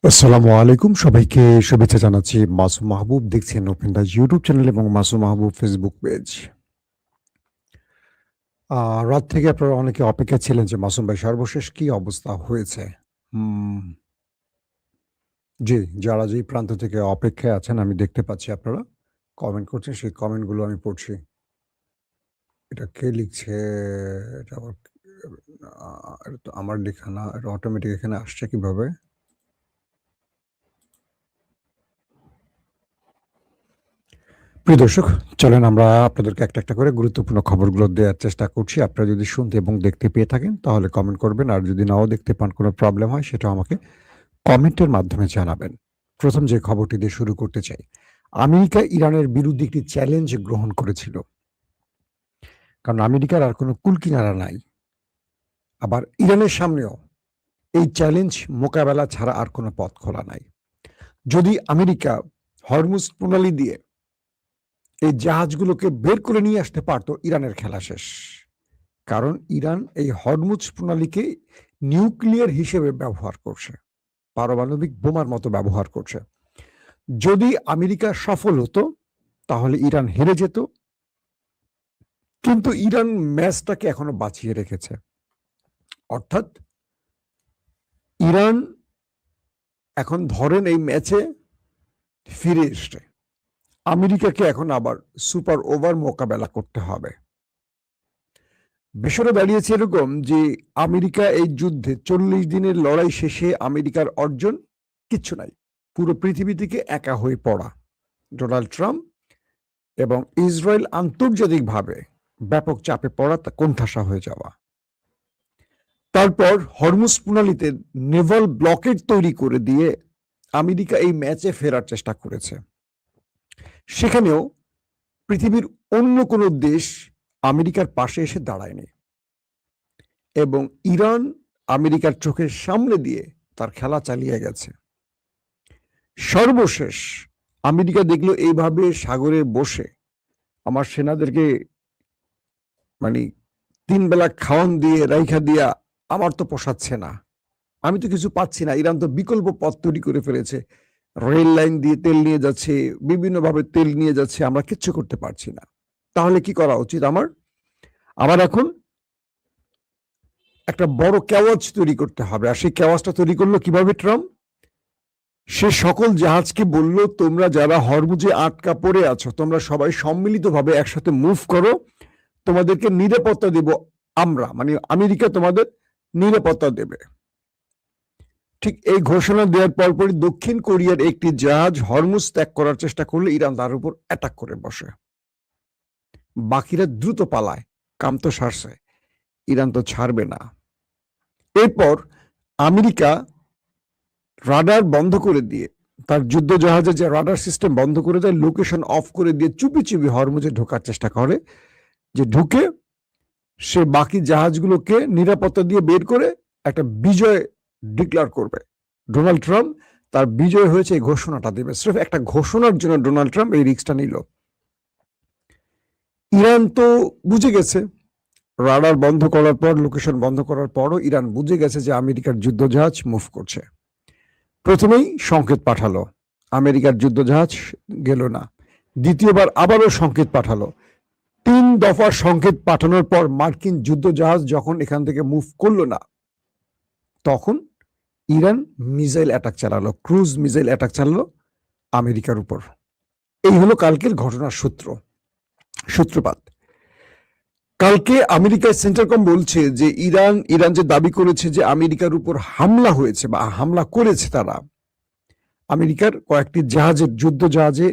আসসালামু আলাইকুম, সবাইকে শুভেচ্ছা জানাচ্ছি। মাসুম মাহবুব দেখছেন ওপেন দ্য ইউটিউব চ্যানেল এবং মাসুম মাহবুব ফেসবুক পেজ। রাত থেকে আপনারা অনেকে অপেক্ষায় ছিলেন যে মাসুম ভাই সর্বশেষ কি অবস্থা হয়েছে? হুম, জি, যারা যেই প্রান্ত থেকে অপেক্ষায় আছেন আমি দেখতে পাচ্ছি আপনারা কমেন্ট করছেন, সেই কমেন্টগুলো আমি পড়ছি। এটা কে লিখছে? এটা আবার এটা তো আমার লেখা না, এটা অটোমেটিক এখানে আসছে কিভাবে? প্রিয় দর্শক, চলেন আমরা আপনাদেরকে একটা, একটা করে গুরুত্বপূর্ণ খবরগুলো দেওয়ার চেষ্টা করছি। আপনারা যদি শুনতে এবং দেখতে পেয়ে থাকেন তাহলে কমেন্ট করবেন। আর যদি নাও দেখতে পান, কোনো প্রবলেম হয় সেটাও আমাকে কমেন্টের মাধ্যমে জানাবেন। ১ম যে খবরটি দিয়ে শুরু করতে চাই। আমেরিকা ইরানের বিরুদ্ধে একটি চ্যালেঞ্জ গ্রহণ করেছিল। কারণ আমেরিকার আর কোনো কুলকিনারা নাই। আবার ইরানের সামনেও এই চ্যালেঞ্জ মোকাবেলা ছাড়া আর কোনো পথ খোলা নাই। যদি আমেরিকা হরমুজ প্রণালী দিয়ে এই জাহাজগুলোকে বের করে নিয়ে আসতে পারত, ইরানের খেলা শেষ। কারণ ইরান এই হরমুজ প্রণালীকে নিউক্লিয়ার হিসেবে ব্যবহার করছে, পারমাণবিক বোমার মতো ব্যবহার করছে। যদি আমেরিকা সফল হতো তাহলে ইরান হেরে যেত, কিন্তু ইরান ম্যাচটাকে এখনো বাঁচিয়ে রেখেছে। অর্থাৎ ইরান এখন ধরেন এই ম্যাচে ফিরে এসছে, আমেরিকাকে এখন আবার সুপার ওভার মোকাবেলা করতে হবে। বিষয়টা দাঁড়িয়েছে এরকম যে আমেরিকা এই যুদ্ধে ৪০ দিনের লড়াই শেষে আমেরিকার অর্জন কিচ্ছু নাই। পুরো পৃথিবী থেকে একা হয়ে পড়া। ডোনাল্ড ট্রাম্প এবং ইসরায়েল আন্তর্জাতিকভাবে ব্যাপক চাপে পড়া, তা কোণঠাসা হয়ে যাওয়া। তারপর হরমুজ প্রণালীতে নেভাল ব্লকেট তৈরি করে দিয়ে আমেরিকা এই ম্যাচে ফেরার চেষ্টা করেছে। সেখানেও পৃথিবীর অন্য কোনো দেশ আমেরিকার পাশে এসে দাঁড়ায়নি এবং ইরান আমেরিকার চোখের সামনে দিয়ে তার খেলা চালিয়ে গেছে। সর্বশেষ আমেরিকা দেখলো এইভাবে সাগরে বসে আমার সেনাদেরকে মানে ৩ বেলা খাওয়ান দিয়ে রাইখা দিয়া আমার তো পোষাচ্ছে না, আমি তো কিছু পাচ্ছি না। ইরান তো বিকল্প পথ তৈরি করে ফেলেছে, রেল লাইন দিয়ে তেল নিয়ে যাচ্ছে, বিভিন্নভাবে তেল নিয়ে যাচ্ছে, আমরা কিচ্ছু করতে পারছি না। তাহলে কি করা উচিত আমার? আমার এখন একটা বড় কেওয়াজ তৈরি করতে হবে। আর সেই কেওয়াজটা তৈরি করলো কিভাবে ট্রাম্প? সে সকল জাহাজকে বলল, তোমরা যারা হরমুজে আটকা পড়ে আছো তোমরা সবাই সম্মিলিতভাবে একসাথে মুভ করো, তোমাদেরকে নিরাপত্তা দেব আমরা, মানে আমেরিকা তোমাদের নিরাপত্তা দেবে। ঠিক এই ঘোষণা দেওয়ার পরপরই দক্ষিণ কোরিয়ার একটি জাহাজ হরমুজ ত্যাগ করার চেষ্টা করলে ইরান তার উপর অ্যাটাক করে বসে। বাকিরা দ্রুত পালায়, কাম তো সারছে, ইরান তো ছাড়বে না। এরপর আমেরিকা রাডার বন্ধ করে দিয়ে, তার যুদ্ধ জাহাজের যে রাডার সিস্টেম বন্ধ করে দেয়, লোকেশন অফ করে দিয়ে চুপি চুপি হরমুজে ঢোকার চেষ্টা করে, যে ঢুকে সে বাকি জাহাজগুলোকে নিরাপত্তা দিয়ে বের করে একটা বিজয় ডিক্লেয়ার করবে। ডোনাল্ড ট্রাম্প তার বিজয় হয়েছে এই ঘোষণাটা দেবে। সির্ফ একটা ঘোষণার জন্য ডোনাল্ড ট্রাম্প এই রিস্কটা নিল। ইরান তো বুঝে গেছে, রাডার বন্ধ করার পর, লোকেশন বন্ধ করার পরও ইরান বুঝে গেছে যে আমেরিকার যুদ্ধজাহাজ মুভ করছে। প্রথমেই সংকেত পাঠালো, আমেরিকার যুদ্ধজাহাজ গেল না। দ্বিতীয়বার আবারও সংকেত পাঠালো। ৩ দফার সংকেত পাঠানোর পর মার্কিন যুদ্ধজাহাজ যখন এখান থেকে মুভ করলো না, তখন ইরান মিসাইল অ্যাটাক চালালো, ক্রুজ মিসাইল অ্যাটাক চালালো আমেরিকার উপর। এই হলো কালকের ঘটনার সূত্রপাত। কালকে আমেরিকার সেন্টারকম বলছে যে ইরান যে দাবি করেছে যে আমেরিকার উপর হামলা হয়েছে বা হামলা করেছে, তারা আমেরিকার কয়েকটি জাহাজের, যুদ্ধ জাহাজে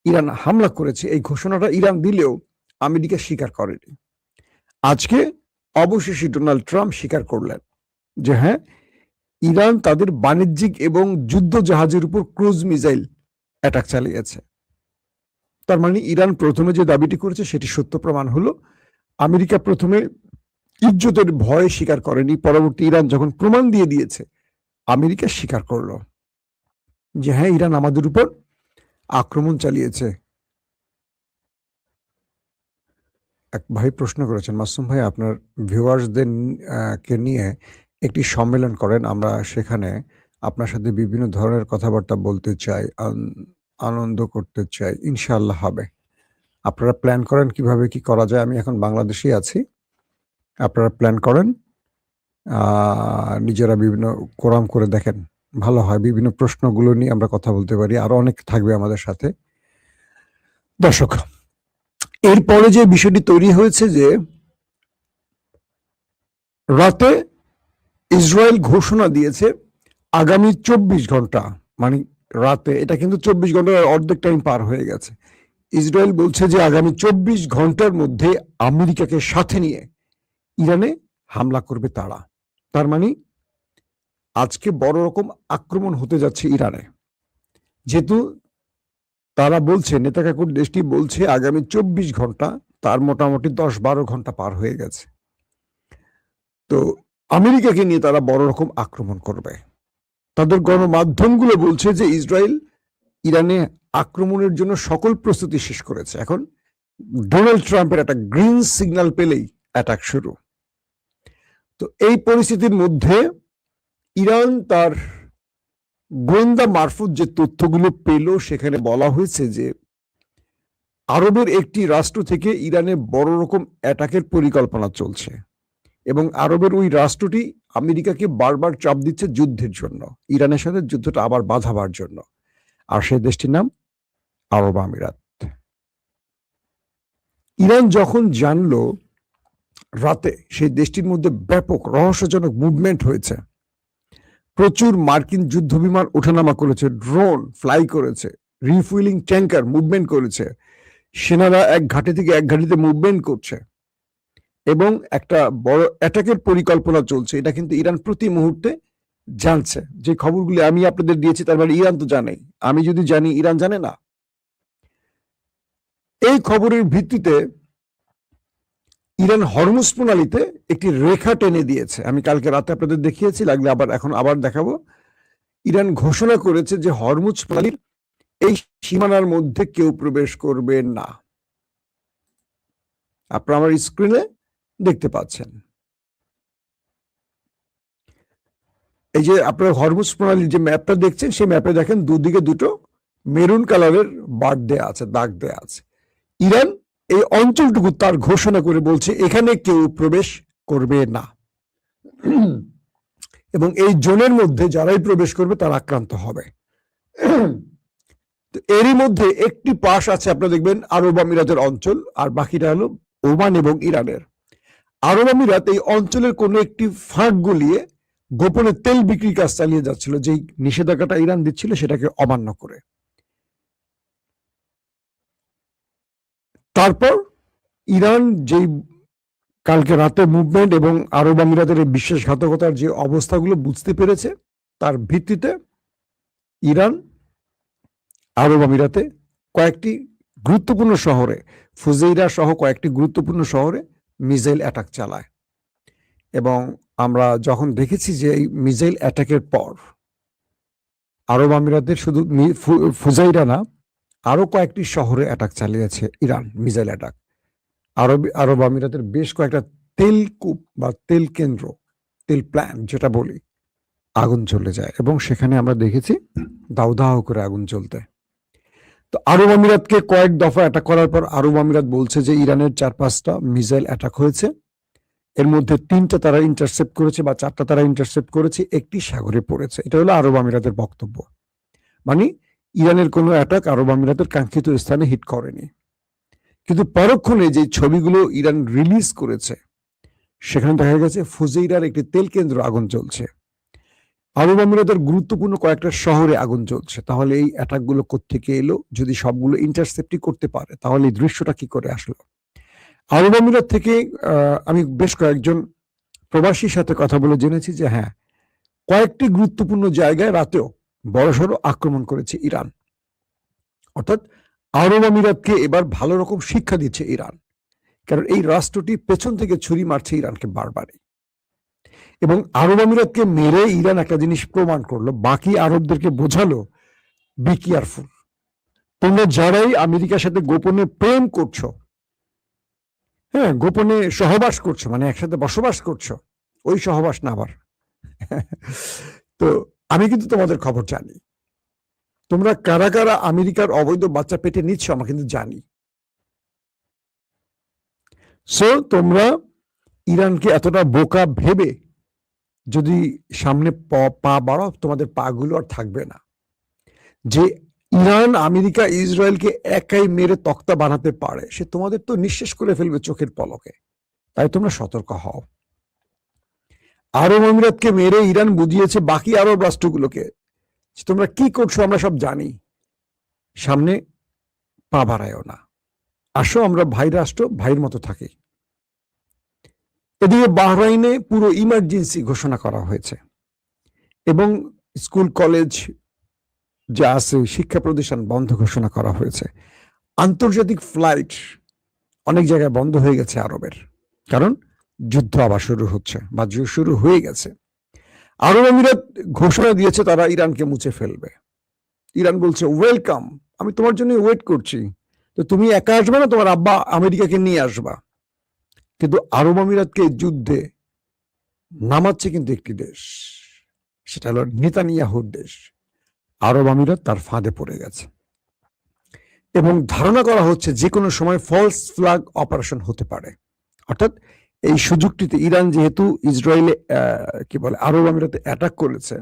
ইরান হামলা করেছে, এই ঘোষণাটা ইরান দিলেও আমেরিকা স্বীকার করেনি। আজকে অবশেষে ডোনাল্ড ট্রাম্প স্বীকার করলেন যে হ্যাঁ, ইরান তাদের বাণিজ্যিক এবং যুদ্ধ জাহাজের উপর ক্রুজ মিসাইল অ্যাটাক চালিয়েছে। তার মানে ইরান প্রথমে যে দাবিটি করেছে সেটি সত্য প্রমাণ হলো। আমেরিকা প্রথমে ইজ্জতের ভয়ে স্বীকার করেনি, পরবর্তী ইরান যখন প্রমাণ দিয়ে দিয়েছে, আমেরিকা স্বীকার করলো যে হ্যাঁ, ইরান আমাদের উপর আক্রমণ চালিয়েছে। এক ভাই প্রশ্ন করেছেন, মাসুম ভাই আপনার ভিউয়ার্সদের কে নিয়ে একটি সম্মেলন করেন, আমরা সেখানে আপনার সাথে বিভিন্ন ধরনের কথাবার্তা বলতে চাই, আনন্দ করতে চাই। ইনশাআল্লাহ হবে। আপনারা প্ল্যান করেন কিভাবে কি করা যায়। আমি এখন বাংলাদেশেই আছি। আপনারা প্ল্যান করেন। নিজেরা বিভিন্ন কোরাম করে দেখেন। ভালো হয়। বিভিন্ন প্রশ্নগুলো নিয়ে আমরা কথা বলতে পারি। আরো অনেক থাকবে আমাদের সাথে। দর্শক, এরপরে যে বিষয়টি তৈরি হয়েছে যে রাতে ইসরায়েল ঘোষণা দিয়েছে আগামী 24 ঘন্টা, মানে রাতে, এটা কিন্তু 24 ঘন্টার অর্ধেক টাইম পার হয়ে গেছে। ইসরায়েল বলছে যে আগামী 24 ঘন্টার মধ্যে আমেরিকাকে সাথে নিয়ে ইরানে হামলা করবে তারা। তার মানে আজকে বড় রকম আক্রমণ হতে যাচ্ছে ইরানে। যেহেতু তারা বলছে, নেতাকাকুর দেশটি বলছে আগামী 24 ঘন্টা, তার মোটামুটি 10-12 ঘন্টা পার হয়ে গেছে। তো আমেরিকাকে নিয়ে তারা বড় রকম আক্রমণ করবে। তাদের গণমাধ্যমগুলো বলছে যে ইসরায়েল ইরানে আক্রমণের জন্য সকল প্রস্তুতি শেষ করেছে। এখন ডোনাল্ড ট্রাম্পের একটা গ্রিন সিগন্যাল পেলেই অ্যাটাক শুরু। তো এই পরিস্থিতির মধ্যে ইরান তার গোয়েন্দা মারফত যে তথ্যগুলো পেল, সেখানে বলা হয়েছে যে আরবের একটি রাষ্ট্র থেকে ইরানে বড় রকম অ্যাটাকের পরিকল্পনা চলছে এবং আরবের ওই রাষ্ট্রটি আমেরিকাকে বারবার চাপ দিচ্ছে যুদ্ধের জন্য, ইরানের সাথে যুদ্ধটা আবার বাঁধাবার জন্য। আর সেই দেশটির নাম আরব আমিরাত। ইরান যখন জানলো রাতে সেই দেশটির মধ্যে ব্যাপক রহস্যজনক মুভমেন্ট হয়েছে, প্রচুর মার্কিন যুদ্ধ বিমান ওঠানামা করেছে, ড্রোন ফ্লাই করেছে, রিফুয়েলিং ট্যাঙ্কার মুভমেন্ট করেছে, সেনারা এক ঘাঁটি থেকে এক ঘাঁটিতে মুভমেন্ট করছে এবং একটা বড় অ্যাটাকের পরিকল্পনা চলছে, এটা কিন্তু ইরান প্রতি মুহূর্তে জানছে। যে খবরগুলি আমি আপনাদের দিয়েছি তার মানে ইরান তো জানেই। আমি যদি জানি, ইরান জানে না। এই খবরের ভিত্তিতে ইরান হরমুজ প্রণালীতে একটি রেখা টেনে দিয়েছে। আমি কালকে রাতে আপনাদের দেখিয়েছি, লাগলে এখন আবার দেখাবো। ইরান ঘোষণা করেছে যে হরমুজ প্রণালীর এই সীমানার মধ্যে কেউ প্রবেশ করবে না। আপনারা আমার স্ক্রিনে দেখতে পাচ্ছেন। এই যে আপনার হরমুজ প্রণালীর যে ম্যাপটা দেখছেন, সেই ম্যাপে দেখেন দুদিকে দুটো মেরুন কালারের বার দেয়া আছে, দাগ দেয়া আছে। ইরান এই অঞ্চলটুকু তার ঘোষণা করে বলছে এখানে কেউ প্রবেশ করবে না এবং এই জোনের মধ্যে যারাই প্রবেশ করবে তারা আক্রান্ত হবে। এরই মধ্যে একটি পাশ আছে, আপনারা দেখবেন আরব আমিরাতের অঞ্চল, আর বাকিটা হলো ওমান এবং ইরানের। আরব আমিরাত এই অঞ্চলের কোনো একটি ফাঁক গলিয়ে গোপনে তেল বিক্রির কাজ চালিয়ে যাচ্ছিল, যেই নিষেধাজ্ঞাটা ইরান দিচ্ছিল সেটাকে অমান্য করে। তারপর ইরান যেই কালকে রাতে মুভমেন্ট এবং আরব আমিরাতের বিশ্বাসঘাতকতার যে অবস্থাগুলো বুঝতে পেরেছে, তার ভিত্তিতে ইরান আরব আমিরাতে কয়েকটি গুরুত্বপূর্ণ শহরে, ফুজেইরা সহ কয়েকটি গুরুত্বপূর্ণ শহরে মিসাইল অ্যাটাক চালায়। এবং আমরা যখন দেখেছি যে এই মিসাইল অ্যাটাকের পর আরব আমিরাতের শুধু ফুজাইরা না, আরো কয়েকটি শহরে অ্যাটাক চালিয়েছে ইরান, মিসাইল অ্যাটাক। আরব আমিরাতের বেশ কয়েকটা তেল কূপ বা তেল কেন্দ্র, তেল প্ল্যান্ট যেটা বলি, আগুন জ্বলে যায় এবং সেখানে আমরা দেখেছি দাউ দাউ করে আগুন জ্বলতে। তো আরব আমিরাতকে কয়েক দফা অ্যাটাক করার পর আরব আমিরাত বলছে যে ইরানের 4-5টা মিসাইল অ্যাটাক হয়েছে, এর মধ্যে 3টা তারা ইন্টারসেপ্ট করেছে বা 4টা তারা ইন্টারসেপ্ট করেছে, একটি সাগরে পড়েছে। এটা হলো আরব আমিরাতের বক্তব্য। মানে ইরানের কোনো অ্যাটাক আরব আমিরাতের কাঙ্ক্ষিত স্থানে হিট করেনি। কিন্তু পরক্ষণে যে ছবিগুলো ইরান রিলিজ করেছে, সেখানে দেখা গেছে ফুজেইরার একটি তেল কেন্দ্র আগুন জ্বলছে, আরব আমিরাতের গুরুত্বপূর্ণ কয়েকটা শহরে আগুন জ্বলছে। তাহলে এই অ্যাটাকগুলো কোত্থেকে এলো? যদি সবগুলো ইন্টারসেপ্টই করতে পারে তাহলে এই দৃশ্যটা কি করে আসলো? আরব আমিরাত থেকে আমি বেশ কয়েকজন প্রবাসীর সাথে কথা বলে জেনেছি যে হ্যাঁ, কয়েকটি গুরুত্বপূর্ণ জায়গায় রাতেও বড়সড় আক্রমণ করেছে ইরান। অর্থাৎ আরব আমিরাতকে এবার ভালো রকম শিক্ষা দিচ্ছে ইরান, কারণ এই রাষ্ট্রটি পেছন থেকে ছুরি মারছে ইরানকে বারবারই। এবং আরব আমিরাতকে মেরে ইরান একটা জিনিস প্রমাণ করলো, বাকি আরবদেরকে বোঝালো বি কেয়ারফুল, তোমরা যারাই আমেরিকার সাথে গোপনে প্রেম করছো, হ্যাঁ, গোপনে সহবাস করছো, মানে একসাথে বসবাস করছো, ওই সহবাস না আবার তো আমি কিন্তু তোমাদের খবর জানি, তোমরা কারা কারা আমেরিকার অবৈধ বাচ্চা পেটে নিচ্ছ আমরা কিন্তু জানি। সো তোমরা ইরানকে এতটা বোকা ভেবে যদি সামনে পা বাড়াও, তোমাদের পা গুলো আর থাকবে না। যে ইরান আমেরিকা ইসরায়েলকে একাই মেরে তক্তা বানাতে পারে, সে তোমাদের তো নিঃশেষ করে ফেলবে চোখের পলকে। তাই তোমরা সতর্ক হও। আরব আমিরাতকে মেরে ইরান বুঝিয়েছে বাকি আরব রাষ্ট্রগুলোকে তোমরা কি করছো আমরা সব জানি, সামনে পা বাড়ায়ও না। আসো আমরা ভাই রাষ্ট্র, ভাইয়ের মতো থাকি। এদিকে বাহরাইনে পুরো ইমার্জেন্সি ঘোষণা করা হয়েছে এবং স্কুল কলেজ যা আছে শিক্ষা প্রতিষ্ঠান বন্ধ ঘোষণা করা হয়েছে। আন্তর্জাতিক ফ্লাইট অনেক জায়গায় বন্ধ হয়ে গেছে আরবের, কারণ যুদ্ধ আবার শুরু হচ্ছে বা শুরু হয়ে গেছে। আরব আমিরাত ঘোষণা দিয়েছে তারা ইরানকে মুছে ফেলবে। ইরান বলছে ওয়েলকাম, আমি তোমার জন্য ওয়েট করছি, তো তুমি একা আসবে না, তোমার আব্বা আমেরিকাকে নিয়ে আসবা। কিন্তু আরব আমিরাতকে যুদ্ধে নামাচ্ছে কিন্তু একটি দেশ, সেটা হলো নেতানিয়াহুর দেশ। আরব আমিরাত তার ফাঁদে পড়ে গেছে এবং ধারণা করা হচ্ছে যে কোনো সময় ফলস ফ্ল্যাগ অপারেশন হতে পারে। অর্থাৎ এই সুযোগটিতে ইরান যেহেতু ইসরায়েলে কি বলে আরব আমিরাতে অ্যাটাক করেছে,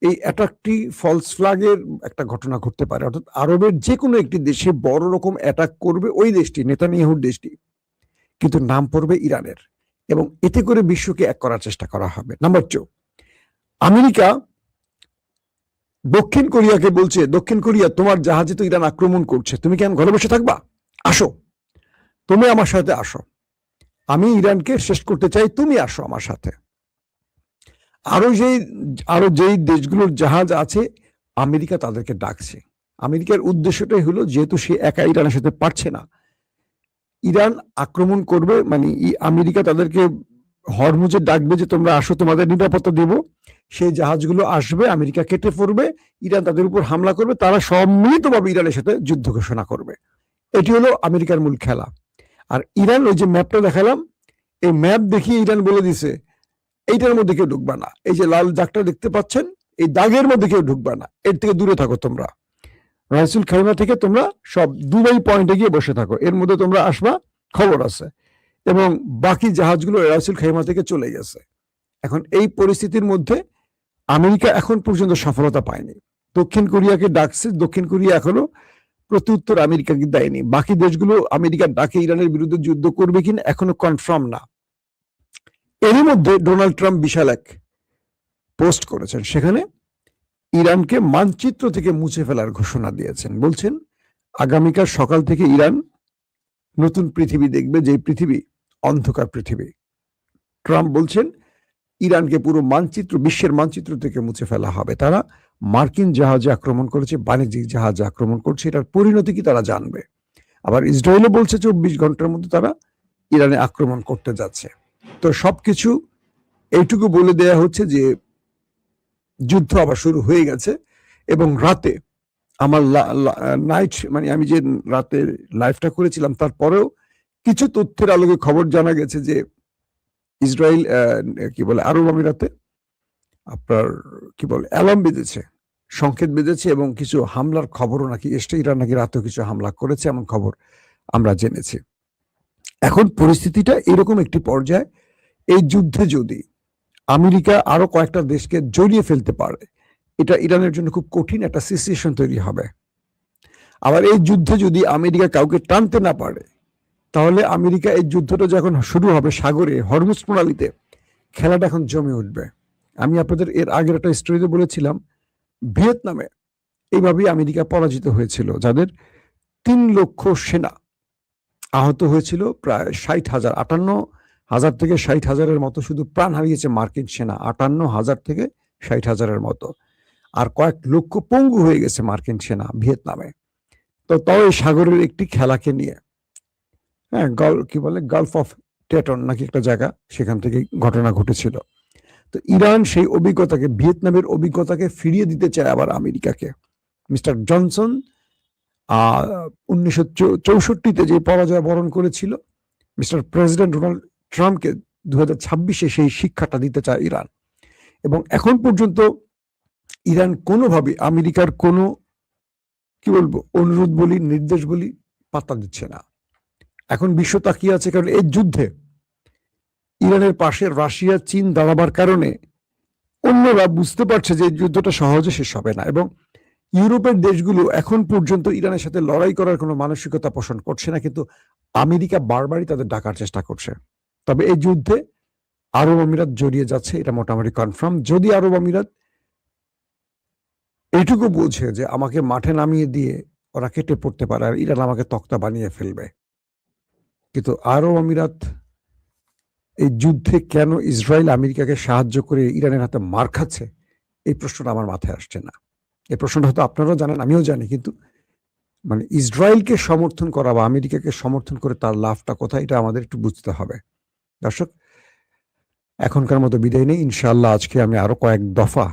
এই অ্যাটাকটি ফলস ফ্ল্যাগের একটা ঘটনা ঘটতে পারে। অর্থাৎ আরবের যে কোনো একটি দেশে বড় রকম অ্যাটাক করবে ওই দেশটি, নেতানিয়াহুর দেশটি, কিন্তু নাম পড়বে ইরানের, এবং এতে করে বিশ্বকে এক করার চেষ্টা করা হবে। নাম্বার 2, আমেরিকা দক্ষিণ কোরিয়াকে বলছে, দক্ষিণ কোরিয়া তোমার জাহাজে তো ইরান আক্রমণ করছে, তুমি কেন ঘরে বসে থাকবা? আসো, তুমি আমার সাথে আসো, আমি ইরানকে শেষ করতে চাই, তুমি আসো আমার সাথে। আরো যেই দেশগুলোর জাহাজ আছে আমেরিকা তাদেরকে ডাকছে। আমেরিকার উদ্দেশ্যটাই হলো যেহেতু সে একা ইরানের সাথে পারছে না, ইরান আক্রমণ করবে, মানে আমেরিকা তাদেরকে হরমুজে ডাকবে যে তোমরা আসো, তোমাদের নিরাপত্তা দেব। সেই জাহাজগুলো আসবে, আমেরিকা কেটে পড়বে, ইরান তাদের উপর হামলা করবে, তারা সম্মিলিতভাবে ইরানের সাথে যুদ্ধ ঘোষণা করবে। এটি হলো আমেরিকার মূল খেলা। আর ইরান ওই যে ম্যাপটা দেখালাম, এই ম্যাপ দেখিয়ে ইরান বলে দিছে এইটার মধ্যে কেউ ঢুকবা না, এই যে লাল দাগটা দেখতে পাচ্ছেন এই দাগের মধ্যে কেউ ঢুকবা না, এর থেকে দূরে থাকো তোমরা। রাইসুল খাইমা থেকে তোমরা সব দুবাই পয়েন্টে গিয়ে বসে থাকো, এর মধ্যে তোমরা আসবা, খবর আছে। এবং বাকি জাহাজগুলো রাইসুল খাইমা থেকে চলে গেছে। এখন এই পরিস্থিতির মধ্যে আমেরিকা এখন পর্যন্ত সফলতা পায়নি। দক্ষিণ কোরিয়াকে ডাকছে, দক্ষিণ কোরিয়া এখনো প্রত্যুত্তর আমেরিকাকে দেয়নি। বাকি দেশগুলো আমেরিকার ডাকে ইরানের বিরুদ্ধে যুদ্ধ করবে কিনা এখনো কনফার্ম না। এরই মধ্যে ডোনাল্ড ট্রাম্প বিশাল এক পোস্ট করেছেন, সেখানে ইরানকে মানচিত্র থেকে মুছে ফেলার ঘোষণা দিয়েছেন। বলছেন আগামীকাল সকাল থেকে ইরান নতুন পৃথিবী দেখবে, যে পৃথিবী অন্ধকার পৃথিবী। ট্রাম্প বলছেন ইরানকে পুরো মানচিত্র, বিশ্বের মানচিত্র থেকে মুছে ফেলা হবে। তারা মার্কিন জাহাজে আক্রমণ করেছে, বাণিজ্যিক জাহাজে আক্রমণ করছে, এটার পরিণতি কি তারা জানবে। আবার ইসরায়েলও বলছে 24 ঘন্টার মধ্যে তারা ইরানে আক্রমণ করতে যাচ্ছে। তো সবকিছু এইটুকু বলে দেয়া হচ্ছে যে যুদ্ধ আবার শুরু হয়ে গেছে। এবং রাতে আমার নাইট, মানে আমি যে রাতে লাইভটা করেছিলাম তারপরেও কিছু তথ্যের আলোকে খবর জানা গেছে যে ইসরায়েল কি বলে আরব আমিরাতে আপনার কি বলে অ্যালার্ম বেজেছে, সংকেত বেজেছে, এবং কিছু হামলার খবরও নাকি এসছে। ইরান নাকি রাতেও কিছু হামলা করেছে এমন খবর আমরা জেনেছি। এখন পরিস্থিতিটা এরকম একটি পর্যায়ে, এই যুদ্ধে যদি আমেরিকা আরো কয়েকটা দেশকে জড়িয়ে ফেলতে পারে, এটা ইরানের জন্য খুব কঠিন একটা সিচুয়েশন তৈরি হবে। আবার এই যুদ্ধে যদি আমেরিকা কাউকে টানতে না পারে, তাহলে আমেরিকা এই যুদ্ধটা যখন শুরু হবে সাগরে হরমুজ প্রণালীতে, খেলাটা এখন জমে উঠবে। আমি আপনাদের এর আগের একটা স্টোরিতে বলেছিলাম ভিয়েতনামে এইভাবেই আমেরিকা পরাজিত হয়েছিল, যাদের 3 লক্ষ সেনা আহত হয়েছিল, প্রায় 60,000, 58,000 থেকে 60,000-এর মতো শুধু প্রাণ হারিয়েছে মার্কিন সেনা, 58,000 থেকে 60,000-এর মতো, আর কয়েক লক্ষ পঙ্গু হয়ে গেছে মার্কিন সেনা ভিয়েতনামে। তো তাও এই সাগরের একটি খেলাকে নিয়ে, হ্যাঁ কি বলে গালফ অফ টেটন নাকি একটা জায়গা, সেখান থেকে ঘটনা ঘটেছিল। তো ইরান সেই অভিজ্ঞতাকে, ভিয়েতনামের অভিজ্ঞতাকে ফিরিয়ে দিতে চায় আবার আমেরিকাকে। মিস্টার জনসন 1964-তে যে পরাজয় বরণ করেছিল, মিস্টার প্রেসিডেন্ট ডোনাল্ড ট্রাম্পকে 2026-এ সেই শিক্ষাটা দিতে চায় ইরান। এবং এখন পর্যন্ত ইরান কোনোভাবে আমেরিকার কোনো কি বলবো অনুরোধ বলি নির্দেশ বলি পাত্তা দিচ্ছে না। এখন বিশ্ব তাকিয়ে আছে, কারণ এই যুদ্ধে ইরানের পাশে রাশিয়া চীন দাঁড়াবার কারণে অন্যরা বুঝতে পারছে যে এই যুদ্ধটা সহজে শেষ হবে না, এবং ইউরোপের দেশগুলো এখন পর্যন্ত ইরানের সাথে লড়াই করার কোনো মানসিকতা পোষণ করছে না, কিন্তু আমেরিকা বারবারই তাদের ডাকার চেষ্টা করছে। তবে এই যুদ্ধে আরব আমিরাত জড়িয়ে যাচ্ছে, এটা মোটামুটি কনফার্ম। যদি আরব আমিরাত এইটুকু বুঝে যে আমাকে মাঠে নামিয়ে দিয়ে ওরা কেটে পড়তে পারে আর ইরান আমাকে তক্তা বানিয়ে ফেলবে, কিন্তু আরব আমিরাত এই যুদ্ধে কেন ইসরায়েল আমেরিকাকে সাহায্য করে ইরানের হাতে মার খাচ্ছে, এই প্রশ্নটা আমার মাথায় আসছে না। এই প্রশ্নটা হয়তো আপনারাও জানেন, আমিও জানি, কিন্তু মানে ইসরায়েলকে সমর্থন করা বা আমেরিকাকে সমর্থন করে তার লাভটা কোথায়, এটা আমাদের একটু বুঝতে হবে। দর্শক, এখনকার মতো বিদায় নেই, ইনশাআল্লাহ আজকে আমি আরো কয়েক দফা